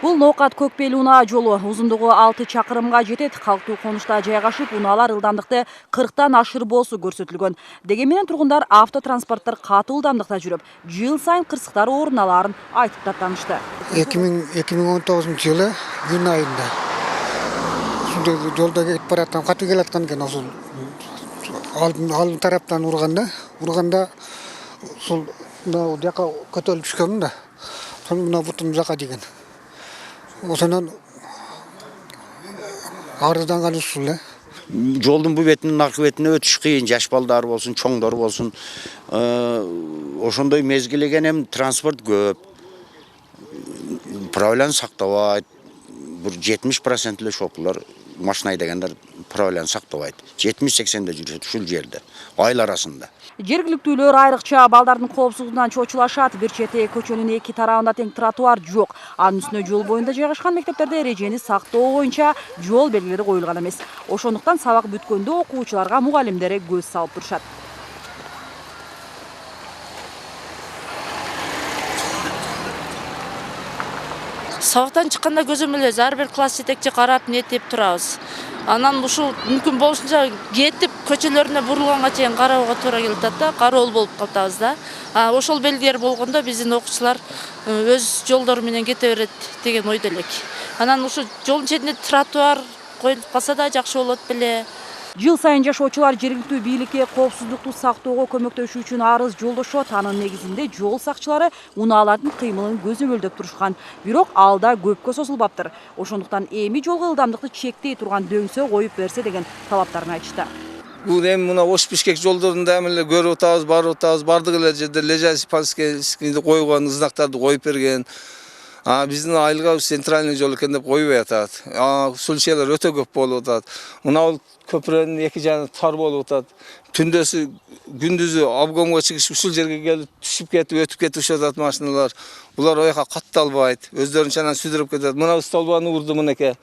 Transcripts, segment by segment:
Бул Ноокат Көкпел унаа жолу узундугу 6 чакырымга жетет. Калктуу конушта жайгашып, унаалар ылдамдыкты 40тан ашыр болсу көрсөтүлгөн. Дегенменен тургундар автотранспорттор катуу ылдамдыкта жүрүп, жыл сайын кырсыктар орун алаарын айтып даттанышты. 2019 жылы июнь айында жолда кетип бараткан, катуу келаткан экен, ошол алдын тараптан урганда ушул мына жака көтөрүлүп түшкөн да. Сонун мына бутун жака тийген. Ошонон арыздан ушул эле. Жолдун бу бетинин аркы бетине өтүш кыйын, жаш балдар болсун, чоңдор болсун. Ошондой мезгилеген эми транспорт көп. Правиланы сактабайт. Бир 70% эле шопурлар машина айдагандар правиланы сактабайт. 70-80 жүрөт ушул жерде, айыл арасында. Жергиликтүүлөр айрыкча балдардын коопсуздугунан чочулашат. Бир чети көчөнүн эки тарабында тең тротуар жок. Анын үстүнө жол боюнда жайгашкан мектептерде эрежени сактоо боюнча жол белгилери коюлган эмес. Ошондуктан сабак бүткөндө окуучуларга мугалимдери көз салып турушат. Сабактан чыкканда көзөмөлдөбүз, ар бир класс жетекчи карап нетип турабыз. Анан ушул мүмкүн болушунча кетип көчөлөрүнө бурулганга чейин карабага туура келип атат да, кароол болуп калабыз да. Ошол белгилер болгондо биздин окуучулар өз жолдору менен кете берет деген ойдо элек. Анан ушу жолдун четине тротуар коюлуп калса да жакшы болот беле. Жыл сайын жашоочулар жергиликтүү бийликке коопсуздукту сактоого көмөктөшүү үчүн арыз жолдошот. Анын негизинде жол сакчылары унаалардын кыймылын көзөмөлдөп турушкан. Бирок ал да көпкө созулбаптыр. Ошондуктан эми жолго ылдамдыкты чектей турган дөңсө коюп берсе деген талаптарын айтышты. Бул эми мына Ош-Бишкек жолдорунда эле көрүп атабыз, барып атабыз, бардык эле жерде лежачий полицейский койгон, знактарды коюп берген. Биздин айылга центральный жол экен деп койбой атат. Случайлар өтө көп болуп атат. Мына көпүрөнүн эки жагы тар болуп атат. Түндөсү, күндүзү обгомго чыгышып ушул жерге келип түшүп кетип, өтүп кетишип атат машиналар. Булар ояка катталбайт, өздөрүнчө анан сүдүрүп кетет. Мына столбаны урду мынеке.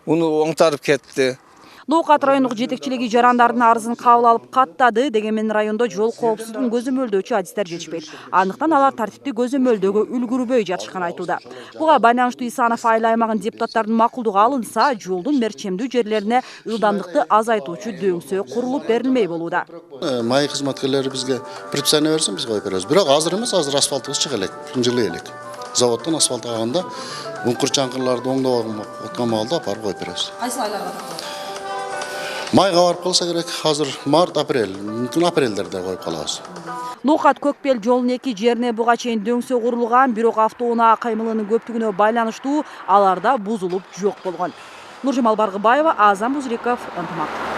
Уну оңтарып кетти. Ноокат райондук жетекчилиги жарандардын арызын кабыл алып каттады. Дегенмен райондо жол коопсуздугун көзөмөлдөөчү адистер жетишпейт. Андыктан алар тартипти көзөмөлдөөгө үлгүрбөй жатышкан айтылды. Буга байланыштуу Исанов айыл аймагын депутаттардын макулдугу алынса, жолдун мерчемдүү жерлерине ылдамдыкты азайтуучу дөңсө курулуп берилмей болууда. Май кызматкерлери бизге предписание берсин, биз коюп беребиз. Бирок азыр эмес, азыр асфалтыбыз чыга элек, жылый элек. Заводдон асфальт алганда уңкур-чаңкырларды оңдоп аткан маалда апарып коюп беребиз. Кайсы айларга? Майга барып калса керек, азыр март, апрель, мүмкүн апрелдерде коюп калабыз. Ноокат Көкпел жолунун эки жерине буга чейин дөңсө курулган, бирок автоунаа кыймылынын көптүгүнө байланыштуу аларда бузулуп жок болгон. Нуржамал Баргыбаева, Азам Бузриков, Ынтымак.